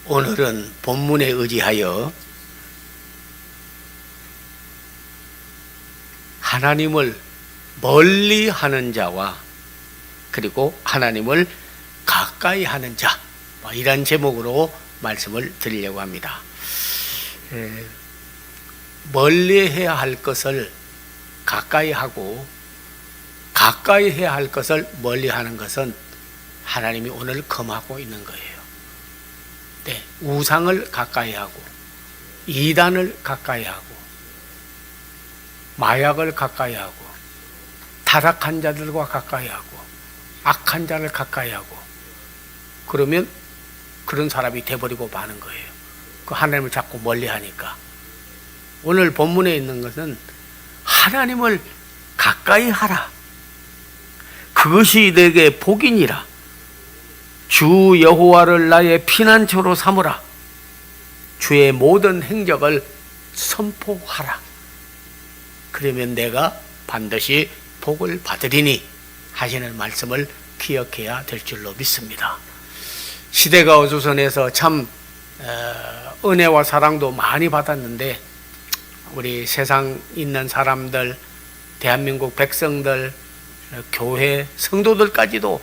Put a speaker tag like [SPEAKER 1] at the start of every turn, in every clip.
[SPEAKER 1] 오늘은 본문에 의지하여 하나님을 멀리 하는 자와 그리고 하나님을 가까이 하는 자, 이런 제목으로 말씀을 드리려고 합니다. 멀리 해야 할 것을 가까이 하고 가까이 해야 할 것을 멀리 하는 것은 하나님이 오늘 금하고 있는 거예요. 네, 우상을 가까이 하고 이단을 가까이 하고 마약을 가까이 하고 타락한 자들과 가까이 하고 악한 자를 가까이 하고 그러면 그런 사람이 돼버리고 마는 거예요. 그 하나님을 자꾸 멀리 하니까. 오늘 본문에 있는 것은 하나님을 가까이 하라. 그것이 내게 복이니라. 주 여호와를 나의 피난처로 삼으라. 주의 모든 행적을 선포하라. 그러면 내가 반드시 복을 받으리니 하시는 말씀을 기억해야 될 줄로 믿습니다. 시대가 어수선해서 참 은혜와 사랑도 많이 받았는데 우리 세상 있는 사람들, 대한민국 백성들, 교회 성도들까지도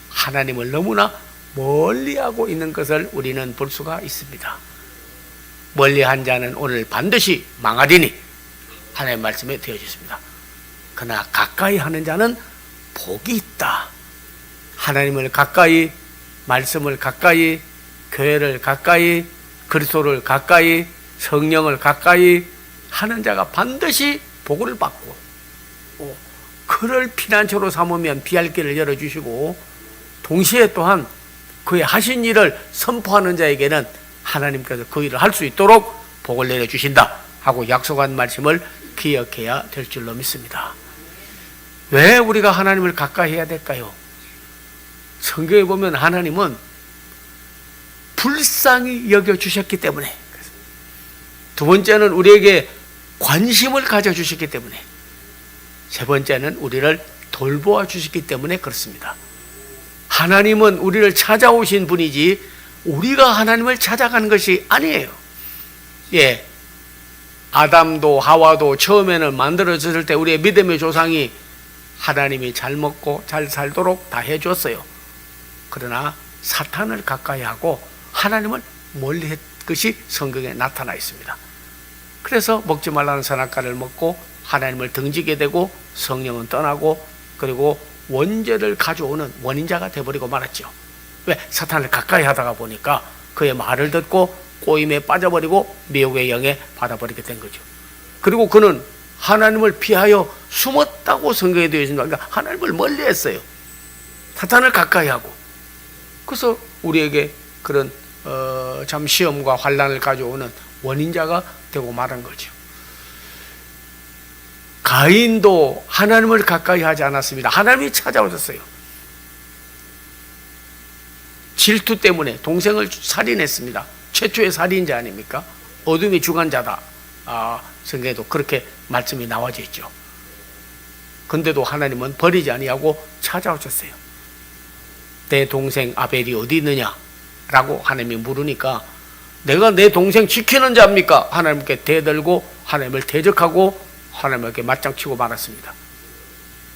[SPEAKER 1] 하나님을 너무나 멀리하고 있는 것을 우리는 볼 수가 있습니다. 멀리한 자는 오늘 반드시 망하리니 하나님의 말씀에 되어졌습니다. 그러나 가까이 하는 자는 복이 있다. 하나님을 가까이, 말씀을 가까이, 교회를 가까이, 그리스도를 가까이, 성령을 가까이 하는 자가 반드시 복을 받고 그를 피난처로 삼으면 피할 길을 열어주시고 동시에 또한 그의 하신 일을 선포하는 자에게는 하나님께서 그 일을 할 수 있도록 복을 내려주신다 하고 약속한 말씀을 기억해야 될 줄로 믿습니다. 왜 우리가 하나님을 가까이 해야 될까요? 성경에 보면 하나님은 불쌍히 여겨주셨기 때문에, 두 번째는 우리에게 관심을 가져주셨기 때문에, 세 번째는 우리를 돌보아 주셨기 때문에 그렇습니다. 하나님은 우리를 찾아오신 분이지 우리가 하나님을 찾아가는 것이 아니에요. 예, 아담도 하와도 처음에는 만들어졌을 때 우리의 믿음의 조상이 하나님이 잘 먹고 잘 살도록 다 해줬어요. 그러나 사탄을 가까이 하고 하나님을 멀리 했 것이 성경에 나타나 있습니다. 그래서 먹지 말라는 선악과를 먹고 하나님을 등지게 되고 성령은 떠나고 그리고 원죄를 가져오는 원인자가 되어버리고 말았죠. 왜? 사탄을 가까이 하다가 보니까 그의 말을 듣고 꼬임에 빠져버리고 미혹의 영에 받아버리게 된 거죠. 그리고 그는 하나님을 피하여 숨었다고 성경에 되어 있습니다. 그러니까 하나님을 멀리 했어요. 사탄을 가까이 하고. 그래서 우리에게 그런 참 시험과 환난을 가져오는 원인자가 되고 말한 거죠. 가인도 하나님을 가까이 하지 않았습니다. 하나님이 찾아오셨어요. 질투 때문에 동생을 살인했습니다. 최초의 살인자 아닙니까? 어둠의 주관자다. 성경에도 그렇게 말씀이 나와져 있죠. 근데도 하나님은 버리지 아니하고 찾아오셨어요. 내 동생 아벨이 어디 있느냐? 라고 하나님이 물으니까 내가 내 동생 지키는 자입니까? 하나님께 대들고 하나님을 대적하고 하나님께 맞장치고 말았습니다.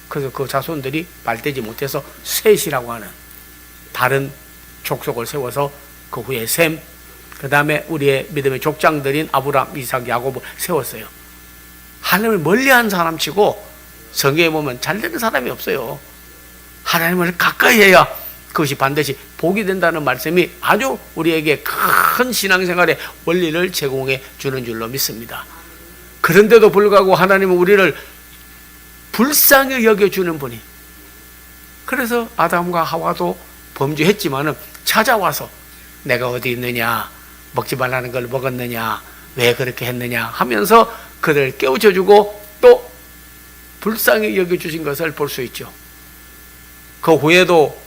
[SPEAKER 1] 그래서 그 자손들이 말되지 못해서 셋이라고 하는 다른 족속을 세워서 그 후에 셈, 그 다음에 우리의 믿음의 족장들인 아브라함, 이삭, 야곱을 세웠어요. 하나님을 멀리한 사람치고 성경에 보면 잘되는 사람이 없어요. 하나님을 가까이 해야 그것이 반드시 복이 된다는 말씀이 아주 우리에게 큰 신앙생활의 원리를 제공해 주는 줄로 믿습니다. 그런데도 불구하고 하나님은 우리를 불쌍히 여겨주는 분이, 그래서 아담과 하와도 범죄했지만은 찾아와서 내가 어디 있느냐, 먹지 말라는 걸 먹었느냐, 왜 그렇게 했느냐 하면서 그들을 깨우쳐주고 또 불쌍히 여겨주신 것을 볼 수 있죠. 그 후에도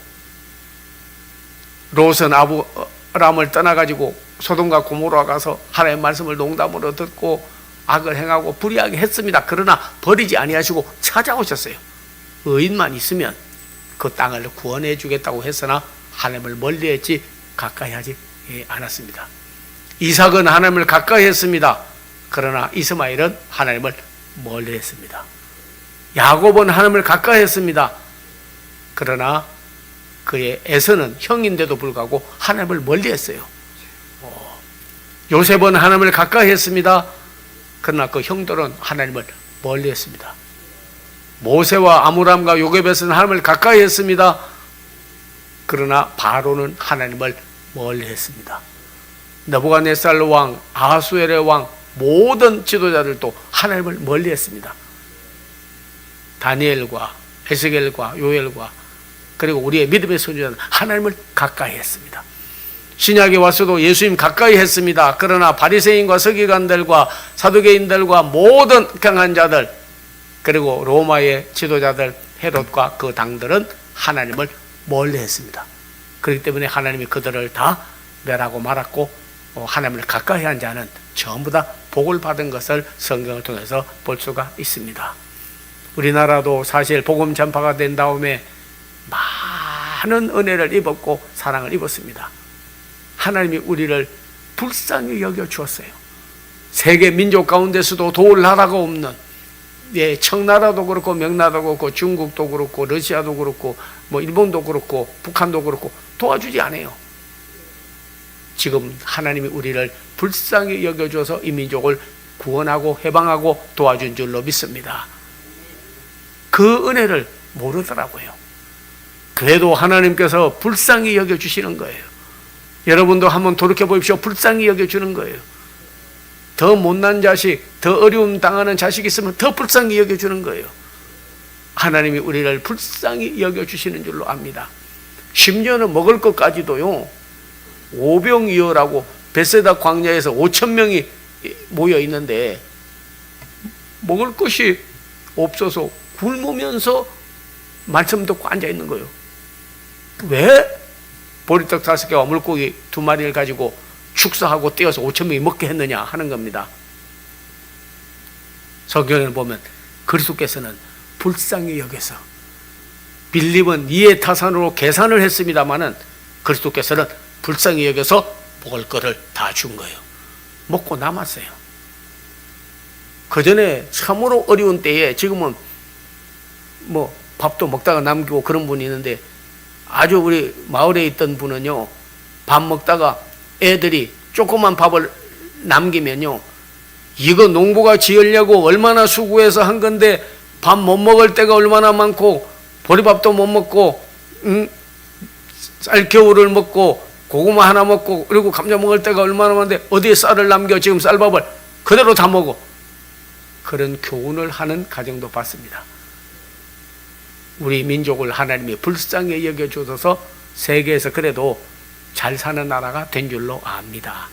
[SPEAKER 1] 롯은 아브람을 떠나가지고 소돔과 고모라 가서 하나님의 말씀을 농담으로 듣고 악을 행하고 불의하게 했습니다. 그러나 버리지 아니하시고 찾아오셨어요. 의인만 있으면 그 땅을 구원해 주겠다고 했으나 하나님을 멀리했지 가까이 하지 않았습니다. 이삭은 하나님을 가까이 했습니다. 그러나 이스마엘은 하나님을 멀리 했습니다. 야곱은 하나님을 가까이 했습니다. 그러나 그의 에서는 형인데도 불구하고 하나님을 멀리 했어요. 요셉은 하나님을 가까이 했습니다. 그러나 그 형들은 하나님을 멀리 했습니다. 모세와 아므람과 요게벳은 하나님을 가까이 했습니다. 그러나 바로는 하나님을 멀리 했습니다. 느부갓네살 왕, 아하수엘의 왕, 모든 지도자들도 하나님을 멀리 했습니다. 다니엘과 에스겔과 요엘과 그리고 우리의 믿음의 선지자는 하나님을 가까이 했습니다. 신약에 와서도 예수님 가까이 했습니다. 그러나 바리새인과 서기관들과 사두개인들과 모든 강한 자들 그리고 로마의 지도자들 헤롯과 그 당들은 하나님을 멀리 했습니다. 그렇기 때문에 하나님이 그들을 다 멸하고 말았고 하나님을 가까이 한 자는 전부 다 복을 받은 것을 성경을 통해서 볼 수가 있습니다. 우리나라도 사실 복음 전파가 된 다음에 많은 은혜를 입었고 사랑을 입었습니다. 하나님이 우리를 불쌍히 여겨 주었어요. 세계 민족 가운데서도 도울 나라가 없는 청나라도 그렇고 명나라도 그렇고 중국도 그렇고 러시아도 그렇고 일본도 그렇고 북한도 그렇고 도와주지 않아요. 지금 하나님이 우리를 불쌍히 여겨줘서 이 민족을 구원하고 해방하고 도와준 줄로 믿습니다. 그 은혜를 모르더라고요. 그래도 하나님께서 불쌍히 여겨주시는 거예요. 여러분도 한번 돌이켜 보십시오. 불쌍히 여겨주는 거예요. 더 못난 자식, 더 어려움 당하는 자식이 있으면 더 불쌍히 여겨주는 거예요. 하나님이 우리를 불쌍히 여겨주시는 줄로 압니다. 심지어는 먹을 것까지도요, 오병이어라고 베세다 광야에서 5,000명이 모여 있는데 먹을 것이 없어서 굶으면서 말씀 듣고 앉아 있는 거예요. 왜 보리떡 5개와 물고기 2마리를 가지고 축사하고 떼어서 5,000명이 먹게 했느냐 하는 겁니다. 성경을 보면 그리스도께서는 불쌍히 여겨서 빌립은 이해타산으로 계산을 했습니다마는 그리스도께서는 불쌍히 여겨서 먹을 거를 다 준 거예요. 먹고 남았어요. 그 전에 참으로 어려운 때에 지금은 밥도 먹다가 남기고 그런 분이 있는데 아주 우리 마을에 있던 분은요, 밥 먹다가 애들이 조그만 밥을 남기면요, 이거 농부가 지으려고 얼마나 수고해서 한 건데 밥 못 먹을 때가 얼마나 많고 보리밥도 못 먹고 쌀겨울을 먹고 고구마 하나 먹고 그리고 감자 먹을 때가 얼마나 많은데 어디에 쌀을 남겨 지금 쌀밥을 그대로 다 먹어. 그런 교훈을 하는 가정도 봤습니다. 우리 민족을 하나님이 불쌍히 여겨주셔서 세계에서 그래도 잘 사는 나라가 된 줄로 압니다.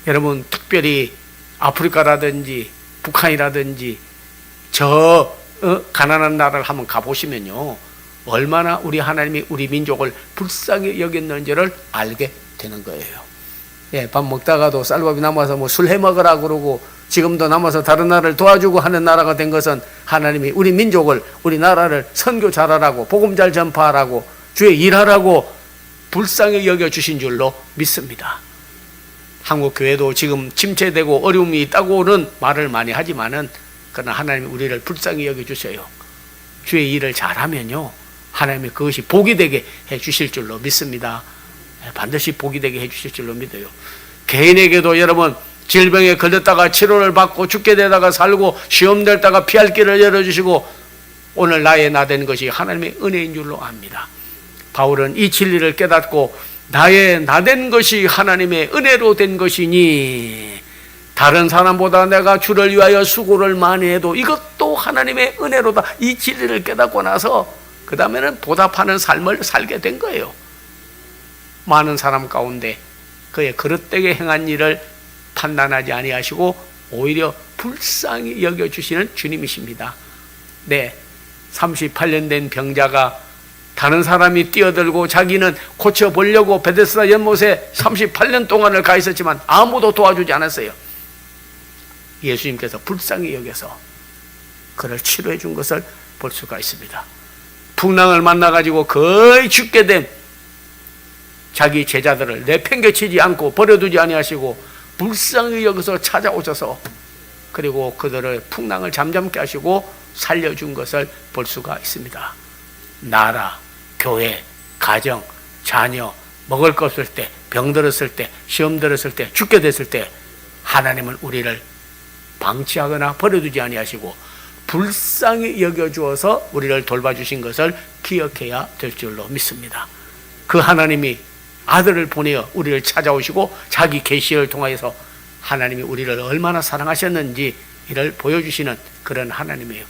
[SPEAKER 1] 여러분 특별히 아프리카라든지 북한이라든지 저 가난한 나라를 한번 가보시면요, 얼마나 우리 하나님이 우리 민족을 불쌍히 여겼는지를 알게 되는 거예요. 밥 먹다가도 쌀밥이 남아서 술 해먹으라 그러고 지금도 남아서 다른 나라를 도와주고 하는 나라가 된 것은 하나님이 우리 민족을, 우리 나라를 선교 잘하라고, 복음 잘 전파하라고, 주의 일하라고 불쌍히 여겨주신 줄로 믿습니다. 한국 교회도 지금 침체되고 어려움이 있다고는 말을 많이 하지만은 그러나 하나님이 우리를 불쌍히 여겨주셔요. 주의 일을 잘하면요, 하나님이 그것이 복이 되게 해주실 줄로 믿습니다. 반드시 복이 되게 해주실 줄로 믿어요. 개인에게도 여러분 질병에 걸렸다가 치료를 받고 죽게 되다가 살고 시험 낼다가 피할 길을 열어주시고 오늘 나의 나된 것이 하나님의 은혜인 줄로 압니다. 바울은 이 진리를 깨닫고 나의 나된 것이 하나님의 은혜로 된 것이니 다른 사람보다 내가 주를 위하여 수고를 많이 해도 이것도 하나님의 은혜로다. 이 진리를 깨닫고 나서 그 다음에는 보답하는 삶을 살게 된 거예요. 많은 사람 가운데 그의 그릇되게 행한 일을 판단하지 아니하시고 오히려 불쌍히 여겨주시는 주님이십니다. 38년 된 병자가 다른 사람이 뛰어들고 자기는 고쳐보려고 베데스다 연못에 38년 동안을 가 있었지만 아무도 도와주지 않았어요. 예수님께서 불쌍히 여겨서 그를 치료해 준 것을 볼 수가 있습니다. 풍랑을 만나가지고 거의 죽게 된 자기 제자들을 내팽개치지 않고 버려두지 아니하시고 불쌍히 여기서 찾아오셔서 그리고 그들의 풍랑을 잠잠케 하시고 살려준 것을 볼 수가 있습니다. 나라, 교회, 가정, 자녀, 먹을 것 없을 때, 병 들었을 때, 시험 들었을 때, 죽게 됐을 때 하나님은 우리를 방치하거나 버려두지 아니하시고 불쌍히 여겨주어서 우리를 돌봐주신 것을 기억해야 될 줄로 믿습니다. 그 하나님이 아들을 보내어 우리를 찾아오시고 자기 계시를 통하여서 하나님이 우리를 얼마나 사랑하셨는지 이를 보여주시는 그런 하나님이에요.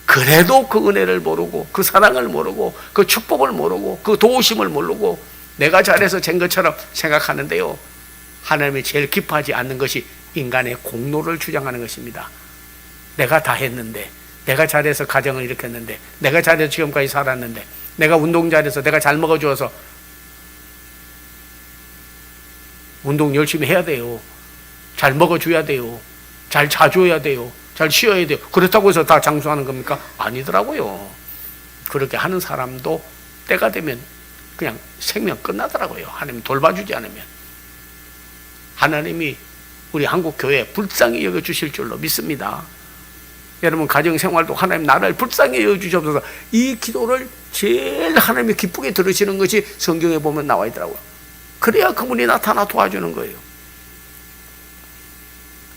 [SPEAKER 1] 그래도 그 은혜를 모르고 그 사랑을 모르고 그 축복을 모르고 그 도우심을 모르고 내가 잘해서 된 것처럼 생각하는데요, 하나님이 제일 기뻐하지 않는 것이 인간의 공로를 주장하는 것입니다. 내가 다 했는데, 내가 잘해서 가정을 일으켰는데, 내가 잘해서 지금까지 살았는데, 내가 운동 잘해서 내가 잘 먹어주어서. 운동 열심히 해야 돼요. 잘 먹어줘야 돼요. 잘 자줘야 돼요. 잘 쉬어야 돼요. 그렇다고 해서 다 장수하는 겁니까? 아니더라고요. 그렇게 하는 사람도 때가 되면 그냥 생명 끝나더라고요. 하나님 돌봐주지 않으면. 하나님이 우리 한국 교회에 불쌍히 여겨주실 줄로 믿습니다. 여러분 가정생활도 하나님 나를 불쌍히 여겨주셔서 이 기도를 제일 하나님이 기쁘게 들으시는 것이 성경에 보면 나와 있더라고요. 그래야 그분이 나타나 도와주는 거예요.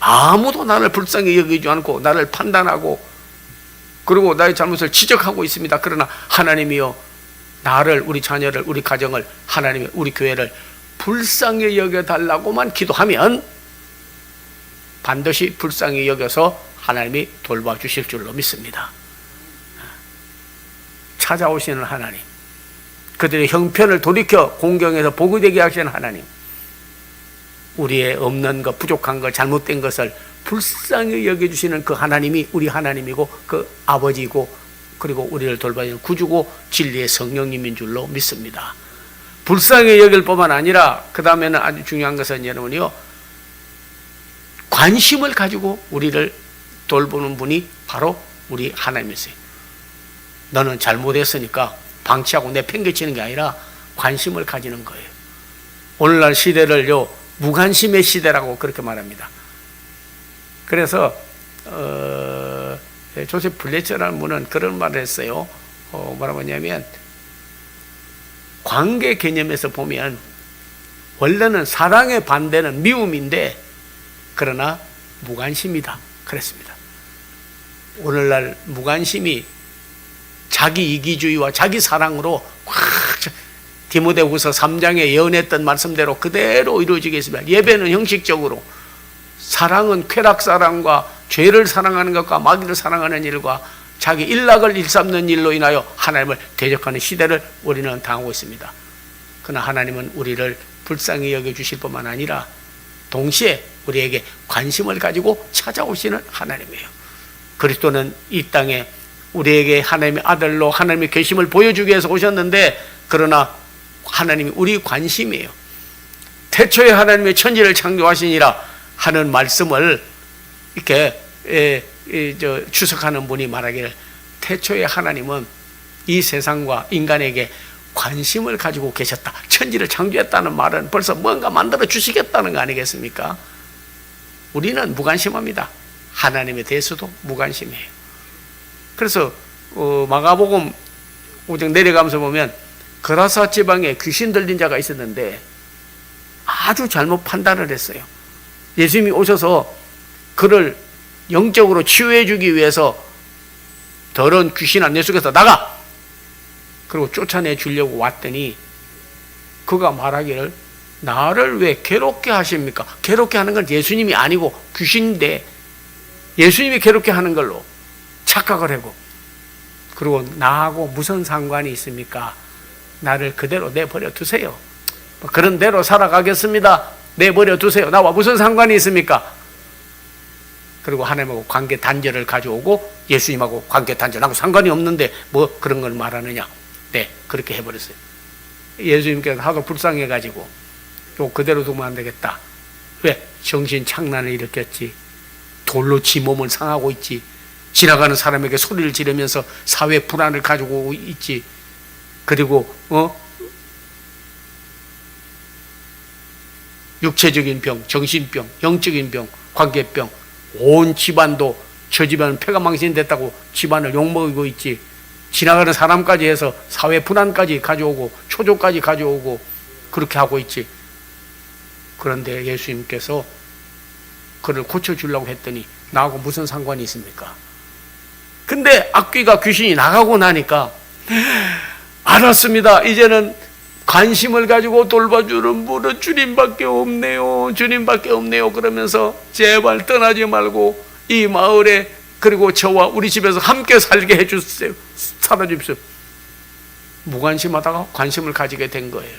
[SPEAKER 1] 아무도 나를 불쌍히 여기지 않고 나를 판단하고 그리고 나의 잘못을 지적하고 있습니다. 그러나 하나님이요, 나를, 우리 자녀를, 우리 가정을, 하나님이 우리 교회를 불쌍히 여겨달라고만 기도하면 반드시 불쌍히 여겨서 하나님이 돌봐주실 줄로 믿습니다. 찾아오시는 하나님, 그들의 형편을 돌이켜 공경에서 복이 되게 하시는 하나님, 우리의 없는 것, 부족한 것, 잘못된 것을 불쌍히 여겨주시는 그 하나님이 우리 하나님이고 그 아버지이고 그리고 우리를 돌봐주는 구주고 진리의 성령님인 줄로 믿습니다. 불쌍히 여길 뿐만 아니라 그 다음에는 아주 중요한 것은 여러분이요, 관심을 가지고 우리를 돌보는 분이 바로 우리 하나님이세요. 너는 잘못했으니까 방치하고 내팽개치는 게 아니라 관심을 가지는 거예요. 오늘날 시대를요, 무관심의 시대라고 그렇게 말합니다. 그래서 조셉 블레처라는 분은 그런 말을 했어요. 뭐라고 하냐면 관계 개념에서 보면 원래는 사랑의 반대는 미움인데 그러나 무관심이다 그랬습니다. 오늘날 무관심이 자기 이기주의와 자기 사랑으로 확 디모데후서 3장에 예언했던 말씀대로 그대로 이루어지겠습니다. 예배는 형식적으로, 사랑은 쾌락사랑과 죄를 사랑하는 것과 마귀를 사랑하는 일과 자기 일락을 일삼는 일로 인하여 하나님을 대적하는 시대를 우리는 당하고 있습니다. 그러나 하나님은 우리를 불쌍히 여겨주실 뿐만 아니라 동시에 우리에게 관심을 가지고 찾아오시는 하나님이에요. 그리스도는 이 땅에 우리에게 하나님의 아들로 하나님의 계심을 보여주기 위해서 오셨는데 그러나 하나님이 우리 관심이에요. 태초에 하나님의 천지를 창조하시니라 하는 말씀을 이렇게 추석하는 분이 말하기를, 태초에 하나님은 이 세상과 인간에게 관심을 가지고 계셨다. 천지를 창조했다는 말은 벌써 뭔가 만들어 주시겠다는 거 아니겠습니까? 우리는 무관심합니다. 하나님에 대해서도 무관심해요. 그래서 마가복음 5장 내려가면서 보면 거라사 지방에 귀신 들린 자가 있었는데 아주 잘못 판단을 했어요. 예수님이 오셔서 그를 영적으로 치유해 주기 위해서 더러운 귀신아 내 속에서 나가! 그리고 쫓아내 주려고 왔더니 그가 말하기를, 나를 왜 괴롭게 하십니까? 괴롭게 하는 건 예수님이 아니고 귀신인데 예수님이 괴롭게 하는 걸로 착각을 하고, 그리고 나하고 무슨 상관이 있습니까? 나를 그대로 내버려 두세요. 그런 대로 살아가겠습니다. 내버려 두세요. 나와 무슨 상관이 있습니까? 그리고 하나님하고 관계 단절을 가져오고 예수님하고 관계 단절하고 상관이 없는데 뭐 그런 걸 말하느냐. 네, 그렇게 해버렸어요. 예수님께서 하도 불쌍해가지고 요 그대로 두면 안 되겠다. 왜? 정신 착란을 일으켰지. 돌로 지 몸을 상하고 있지. 지나가는 사람에게 소리를 지르면서 사회 불안을 가지고 있지. 그리고 육체적인 병, 정신병, 영적인 병, 관계병, 온 집안도 저 집안은 폐가 망신됐다고 집안을 욕먹이고 있지. 지나가는 사람까지 해서 사회 분란까지 가져오고 초조까지 가져오고 그렇게 하고 있지. 그런데 예수님께서 그를 고쳐주려고 했더니 나하고 무슨 상관이 있습니까? 근데 악귀가 귀신이 나가고 나니까 알았습니다. 이제는 관심을 가지고 돌봐주는 분은 주님밖에 없네요. 주님밖에 없네요. 그러면서 제발 떠나지 말고 이 마을에 그리고 저와 우리 집에서 함께 살게 해주세요. 살아주십시오. 무관심하다가 관심을 가지게 된 거예요.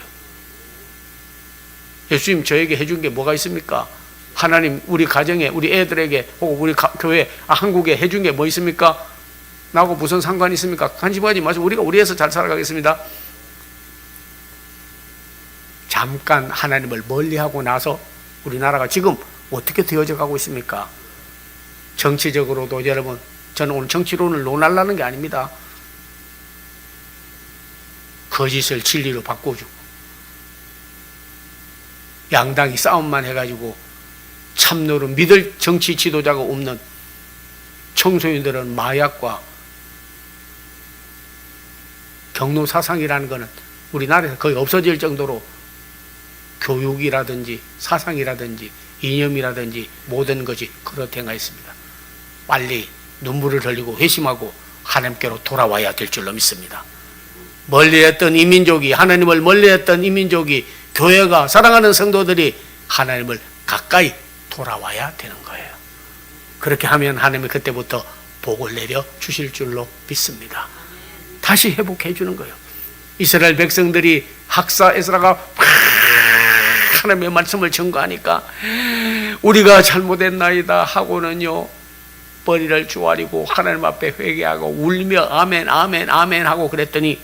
[SPEAKER 1] 예수님 저에게 해준 게 뭐가 있습니까? 하나님 우리 가정에 우리 애들에게 혹은 우리 교회 한국에 해준 게 뭐 있습니까? 나하고 무슨 상관이 있습니까? 관심하지 마시고 우리가 우리에서 잘 살아가겠습니다. 잠깐 하나님을 멀리하고 나서 우리나라가 지금 어떻게 되어져 가고 있습니까? 정치적으로도 여러분, 저는 오늘 정치론을 논하려는 게 아닙니다. 거짓을 진리로 바꿔주고 양당이 싸움만 해가지고 참노를 믿을 정치 지도자가 없는 청소년들은 마약과 경로 사상이라는 것은 우리나라에서 거의 없어질 정도로 교육이라든지 사상이라든지 이념이라든지 모든 것이 그렇게 있습니다. 빨리 눈물을 흘리고 회심하고 하나님께로 돌아와야 될 줄로 믿습니다. 멀리했던 이민족이, 하나님을 멀리했던 이민족이, 교회가, 사랑하는 성도들이 하나님을 가까이 돌아와야 되는 거예요. 그렇게 하면 하나님이 그때부터 복을 내려 주실 줄로 믿습니다. 다시 회복해 주는 거예요. 이스라엘 백성들이 학사 에스라가 하나님의 말씀을 증거하니까 우리가 잘못했나이다 하고는요 머리를 조아리고 하나님 앞에 회개하고 울며 아멘 아멘 아멘 하고 그랬더니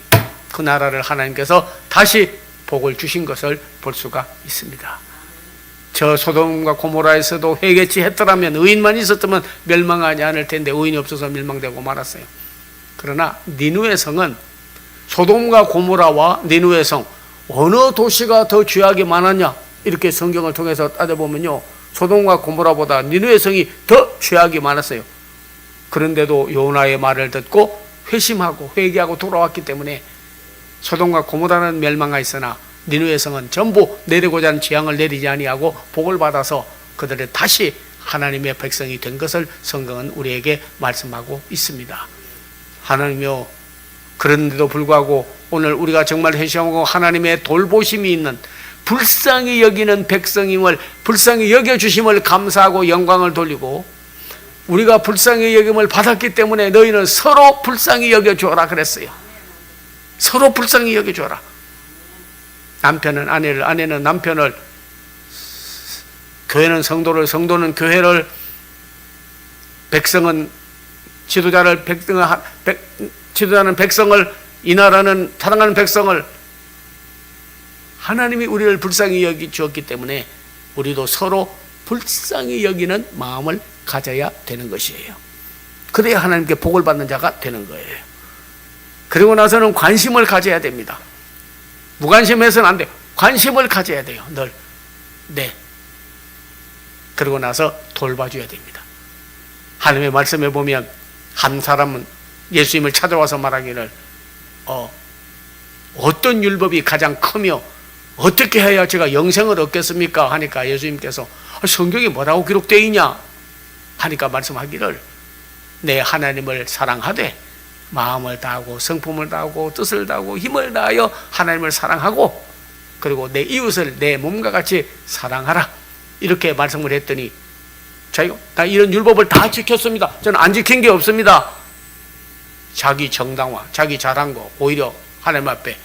[SPEAKER 1] 그 나라를 하나님께서 다시 복을 주신 것을 볼 수가 있습니다. 저 소돔과 고모라에서도 회개치 했더라면, 의인만 있었다면 멸망하지 않을 텐데 의인이 없어서 멸망되고 말았어요. 그러나 니누의 성은, 소돔과 고모라와 니누의 성, 어느 도시가 더 죄악이 많았냐 이렇게 성경을 통해서 따져보면요 소돔과 고모라보다 니누의 성이 더 죄악이 많았어요. 그런데도 요나의 말을 듣고 회심하고 회개하고 돌아왔기 때문에 소돔과 고모라는 멸망하였으나 니누의 성은 전부 내리고자 하는 재앙을 내리지 아니하고 복을 받아서 그들이 다시 하나님의 백성이 된 것을 성경은 우리에게 말씀하고 있습니다. 하나님이요, 그런데도 불구하고 오늘 우리가 정말 회심하고 하나님의 돌보심이 있는, 불쌍히 여기는 백성임을, 불쌍히 여겨주심을 감사하고 영광을 돌리고, 우리가 불쌍히 여김을 받았기 때문에 너희는 서로 불쌍히 여겨주어라 그랬어요. 서로 불쌍히 여겨주어라. 남편은 아내를, 아내는 남편을, 교회는 성도를, 성도는 교회를, 백성은 지도자를, 지도자는 백성을, 이 나라는 사랑하는 백성을, 하나님이 우리를 불쌍히 여기 주었기 때문에 우리도 서로 불쌍히 여기는 마음을 가져야 되는 것이에요. 그래야 하나님께 복을 받는 자가 되는 거예요. 그리고 나서는 관심을 가져야 됩니다. 무관심해서는 안 돼요. 관심을 가져야 돼요. 늘. 네. 그리고 나서 돌봐줘야 됩니다. 하나님의 말씀에 보면 한 사람은 예수님을 찾아와서 말하기를 어떤 율법이 가장 크며 어떻게 해야 제가 영생을 얻겠습니까? 하니까 예수님께서 성경에 뭐라고 기록되어 있냐? 하니까 말씀하기를 내 하나님을 사랑하되 마음을 다하고 성품을 다하고 뜻을 다하고 힘을 다하여 하나님을 사랑하고 그리고 내 이웃을 내 몸과 같이 사랑하라 이렇게 말씀을 했더니 자기가 나 이런 율법을 다 지켰습니다. 저는 안 지킨 게 없습니다. 자기 정당화, 자기 잘한 거 오히려 하나님 앞에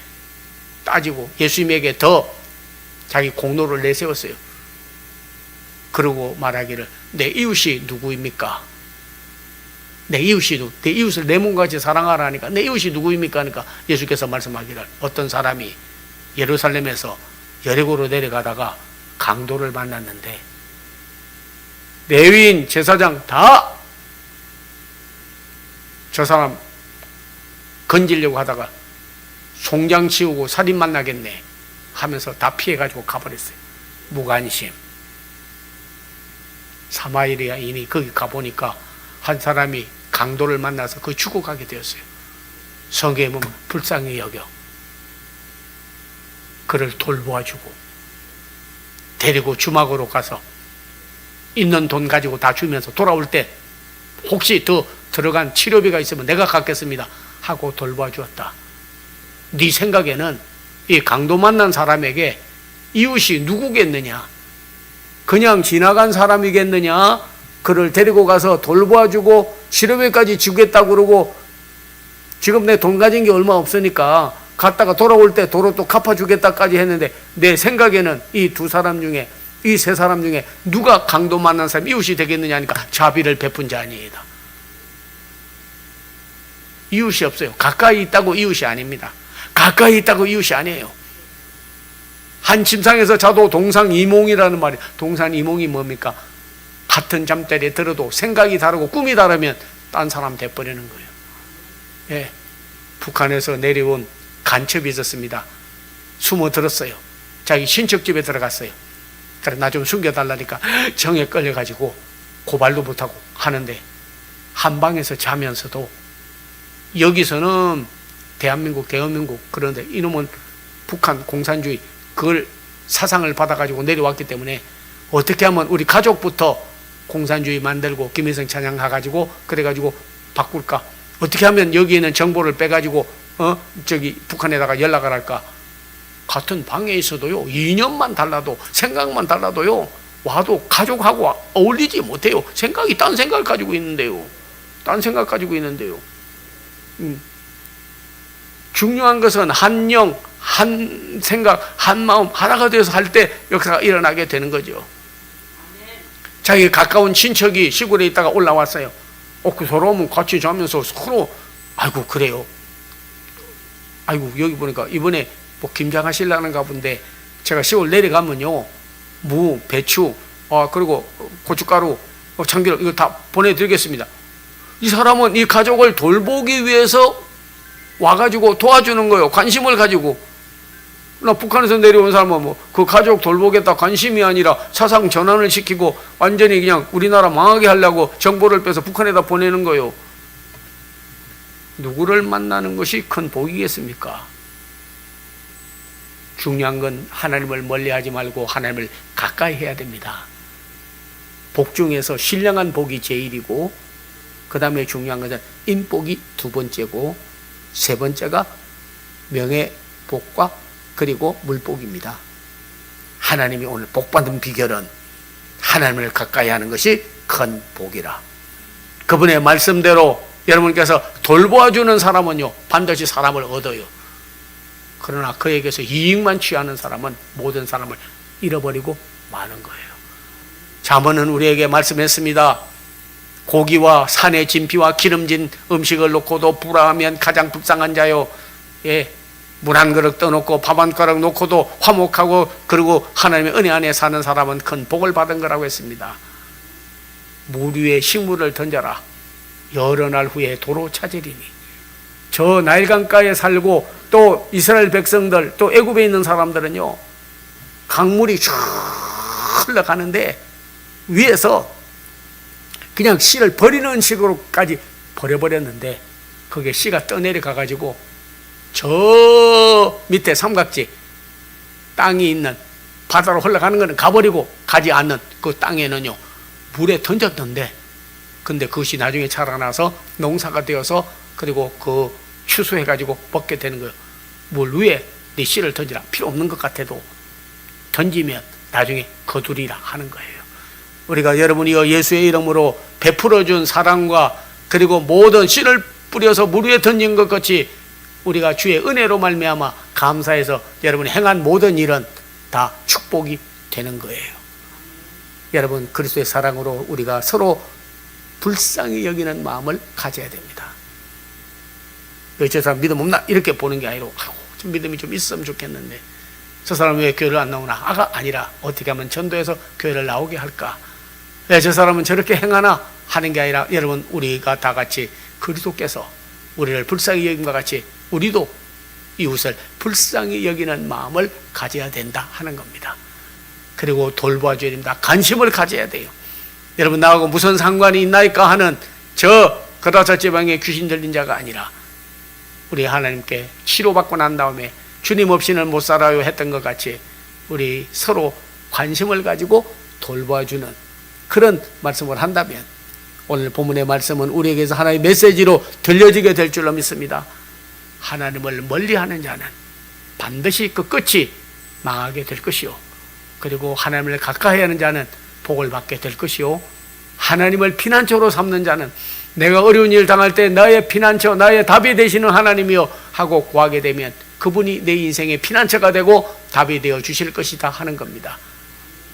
[SPEAKER 1] 따지고 예수님에게 더 자기 공로를 내세웠어요. 그러고 말하기를 내 이웃이 누구입니까? 내 이웃을 내 몸과 같이 사랑하라 하니까 내 이웃이 누구입니까? 하니까 예수께서 말씀하기를 어떤 사람이 예루살렘에서 여리고로 내려가다가 강도를 만났는데 레위인 제사장 다 저 사람 건지려고 하다가 송장 치우고 살인 만나겠네 하면서 다 피해가지고 가버렸어요. 무관심. 사마리아인이 거기 가보니까 한 사람이 강도를 만나서 그 죽어가게 되었어요. 성경에 보면 불쌍히 여겨 그를 돌보아주고 데리고 주막으로 가서 있는 돈 가지고 다 주면서 돌아올 때 혹시 더 들어간 치료비가 있으면 내가 갚겠습니다 하고 돌보아 주었다. 네 생각에는 이 강도 만난 사람에게 이웃이 누구겠느냐? 그냥 지나간 사람이겠느냐? 그를 데리고 가서 돌보아주고 치료비까지 주겠다고 그러고 지금 내 돈 가진 게 얼마 없으니까 갔다가 돌아올 때 도로 또 갚아주겠다까지 했는데 내 생각에는 이 두 사람 중에 이 세 사람 중에 누가 강도 만난 사람 이웃이 되겠느냐 하니까 자비를 베푼 자 아니이다. 이웃이 없어요. 가까이 있다고 이웃이 아닙니다. 가까이 있다고 이웃이 아니에요. 한 침상에서 자도 동상이몽이라는 말이 동상이몽이 뭡니까? 같은 잠자리에 들어도 생각이 다르고 꿈이 다르면 딴 사람 돼버리는 거예요. 예, 북한에서 내려온 간첩이 있었습니다. 숨어 들었어요. 자기 친척집에 들어갔어요. 그래 나 좀 숨겨달라니까 정에 끌려가지고 고발도 못하고 하는데 한 방에서 자면서도 여기서는 대한민국 그런데 이놈은 북한 공산주의 그걸 사상을 받아가지고 내려왔기 때문에 어떻게 하면 우리 가족부터 공산주의 만들고 김일성 찬양해가지고 그래가지고 바꿀까? 어떻게 하면 여기에는 정보를 빼가지고 북한에다가 연락을 할까? 같은 방에 있어도요, 이념만 달라도 생각만 달라도요, 와도 가족하고 어울리지 못해요. 생각이 딴 생각을 가지고 있는데요. 중요한 것은 한 영, 한 생각, 한 마음 하나가 되어서 할 때 역사가 일어나게 되는 거죠. 자기 가까운 친척이 시골에 있다가 올라왔어요. 그 사람은 같이 자면서 서로 아이고 그래요. 아이고 여기 보니까 이번에 뭐 김장하시려는가 본데 제가 시골 내려가면요 무, 배추, 그리고 고춧가루, 참기름 이거 다 보내드리겠습니다. 이 사람은 이 가족을 돌보기 위해서 와가지고 도와주는 거예요. 관심을 가지고. 나 북한에서 내려온 사람은 뭐 그 가족 돌보겠다 관심이 아니라 사상 전환을 시키고 완전히 그냥 우리나라 망하게 하려고 정보를 빼서 북한에다 보내는 거예요. 누구를 만나는 것이 큰 복이겠습니까? 중요한 건 하나님을 멀리하지 말고 하나님을 가까이 해야 됩니다. 복 중에서 신령한 복이 제일이고 그 다음에 중요한 것은 인복이 두 번째고 세 번째가 명예복과 그리고 물복입니다. 하나님이 오늘 복받은 비결은 하나님을 가까이 하는 것이 큰 복이라. 그분의 말씀대로 여러분께서 돌보아주는 사람은요 반드시 사람을 얻어요. 그러나 그에게서 이익만 취하는 사람은 모든 사람을 잃어버리고 마는 거예요. 잠언은 우리에게 말씀했습니다. 고기와 산의 진피와 기름진 음식을 놓고도 불화하면 가장 불쌍한 자요. 예, 물 한 그릇 떠놓고 밥 한 그릇 놓고도 화목하고 그리고 하나님의 은혜 안에 사는 사람은 큰 복을 받은 거라고 했습니다. 물 위에 식물을 던져라. 여러 날 후에 도로 찾으리니. 저 나일강가에 살고 또 이스라엘 백성들 또 애굽에 있는 사람들은요 강물이 쫙 흘러가는데 위에서 그냥 씨를 버리는 식으로까지 버려버렸는데 그게 씨가 떠내려가 가지고 저 밑에 삼각지 땅이 있는 바다로 흘러가는 것은 가버리고 가지 않는 그 땅에는요 물에 던졌던데 근데 그것이 나중에 자라나서 농사가 되어서 그리고 그 추수해 가지고 먹게 되는 거예요. 물 위에 네 씨를 던지라. 필요 없는 것 같아도 던지면 나중에 거두리라 하는 거예요. 우리가 여러분이 예수의 이름으로 베풀어준 사랑과 그리고 모든 씨를 뿌려서 물 위에 던진 것 같이 우리가 주의 은혜로 말미암아 감사해서 여러분이 행한 모든 일은 다 축복이 되는 거예요. 여러분 그리스도의 사랑으로 우리가 서로 불쌍히 여기는 마음을 가져야 됩니다. 저 사람 믿음 없나? 이렇게 보는 게 아니라 좀 믿음이 좀 있으면 좋겠는데 저 사람은 왜 교회를 안 나오나? 아니라 어떻게 하면 전도해서 교회를 나오게 할까? 왜 저 사람은 저렇게 행하나? 하는 게 아니라 여러분 우리가 다 같이 그리스도께서 우리를 불쌍히 여김과 같이 우리도 이웃을 불쌍히 여기는 마음을 가져야 된다 하는 겁니다. 그리고 돌봐줘야 됩니다. 관심을 가져야 돼요. 여러분, 나하고 무슨 상관이 있나이까 하는 저 그라사 지방의 귀신 들린 자가 아니라 우리 하나님께 치료받고 난 다음에 주님 없이는 못 살아요 했던 것 같이 우리 서로 관심을 가지고 돌봐주는 그런 말씀을 한다면 오늘 본문의 말씀은 우리에게서 하나의 메시지로 들려지게 될 줄로 믿습니다. 하나님을 멀리하는 자는 반드시 그 끝이 망하게 될 것이요, 그리고 하나님을 가까이 하는 자는 복을 받게 될 것이요, 하나님을 피난처로 삼는 자는 내가 어려운 일 당할 때 나의 피난처, 나의 답이 되시는 하나님이여 하고 구하게 되면 그분이 내 인생의 피난처가 되고 답이 되어 주실 것이다 하는 겁니다.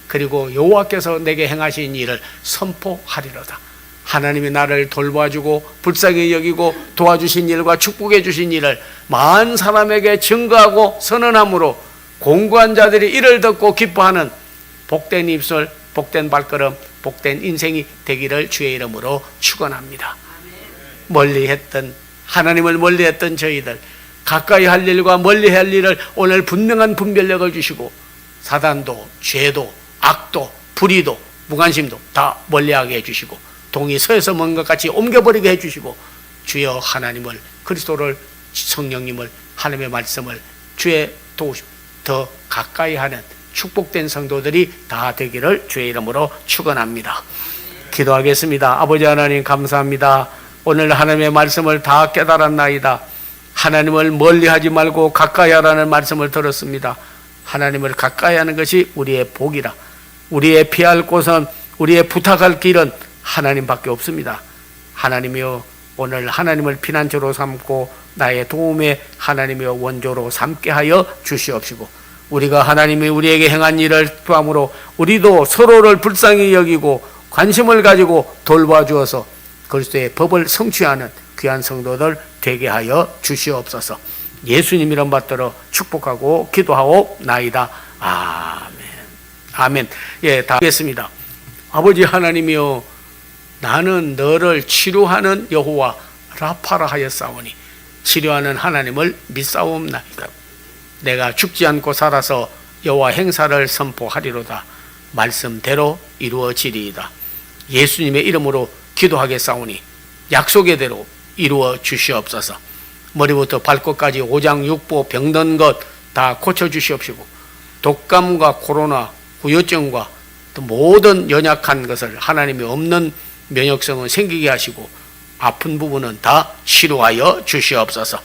[SPEAKER 1] 그리고 여호와께서 내게 행하신 일을 선포하리로다. 하나님이 나를 돌봐주고 불쌍히 여기고 도와주신 일과 축복해 주신 일을 많은 사람에게 증거하고 선언함으로 공고한 자들이 이를 듣고 기뻐하는 복된 입술, 복된 발걸음, 복된 인생이 되기를 주의 이름으로 축원합니다. 멀리했던, 하나님을 멀리했던 저희들, 가까이 할 일과 멀리 할 일을 오늘 분명한 분별력을 주시고 사단도, 죄도, 악도, 불의도, 무관심도 다 멀리하게 해주시고 동이 서에서 먼 것 같이 옮겨버리게 해주시고 주여 하나님을, 그리스도를, 성령님을, 하나님의 말씀을 주의 도우심 더 가까이 하는 축복된 성도들이 다 되기를 주의 이름으로 축원합니다. 기도하겠습니다. 아버지 하나님 감사합니다. 오늘 하나님의 말씀을 다 깨달았나이다. 하나님을 멀리하지 말고 가까이 하라는 말씀을 들었습니다. 하나님을 가까이 하는 것이 우리의 복이라. 우리의 피할 곳은, 우리의 부탁할 길은 하나님밖에 없습니다. 하나님이여, 오늘 하나님을 피난처로 삼고 나의 도움의 하나님이여 원조로 삼게 하여 주시옵시고, 우리가 하나님이 우리에게 행한 일을 포함으로 우리도 서로를 불쌍히 여기고 관심을 가지고 돌봐주어서 그리스도의 법을 성취하는 귀한 성도들 되게 하여 주시옵소서. 예수님 이름 받들어 축복하고 기도하오 나이다. 아멘. 아멘. 예, 다 하겠습니다. 아버지 하나님이여, 나는 너를 치료하는 여호와 라파라 하였사오니 치료하는 하나님을 믿사옵나이다. 내가 죽지 않고 살아서 여호와 행사를 선포하리로다. 말씀대로 이루어지리이다. 예수님의 이름으로 기도하겠사오니 약속의 대로 이루어 주시옵소서. 머리부터 발끝까지 오장육부 병든 것 다 고쳐주시옵시고, 독감과 코로나, 후유증과 또 모든 연약한 것을 하나님이 없는 면역성은 생기게 하시고 아픈 부분은 다 치료하여 주시옵소서.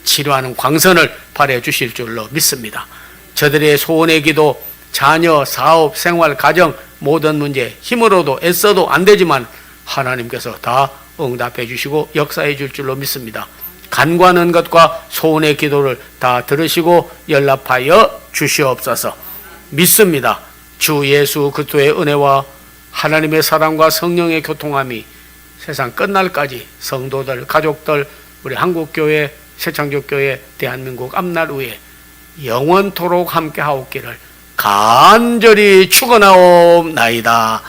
[SPEAKER 1] 치료하는 광선을 발해 주실 줄로 믿습니다. 저들의 소원의 기도, 자녀, 사업, 생활, 가정 모든 문제 힘으로도 애써도 안 되지만 하나님께서 다 응답해 주시고 역사해 줄 줄로 믿습니다. 간과하는 것과 소원의 기도를 다 들으시고 연락하여 주시옵소서. 믿습니다. 주 예수 그리스도의 은혜와 하나님의 사랑과 성령의 교통함이 세상 끝날까지 성도들, 가족들, 우리 한국교회, 새창조교회, 대한민국 앞날후에 영원토록 함께 하옵기를 간절히 축원하옵나이다.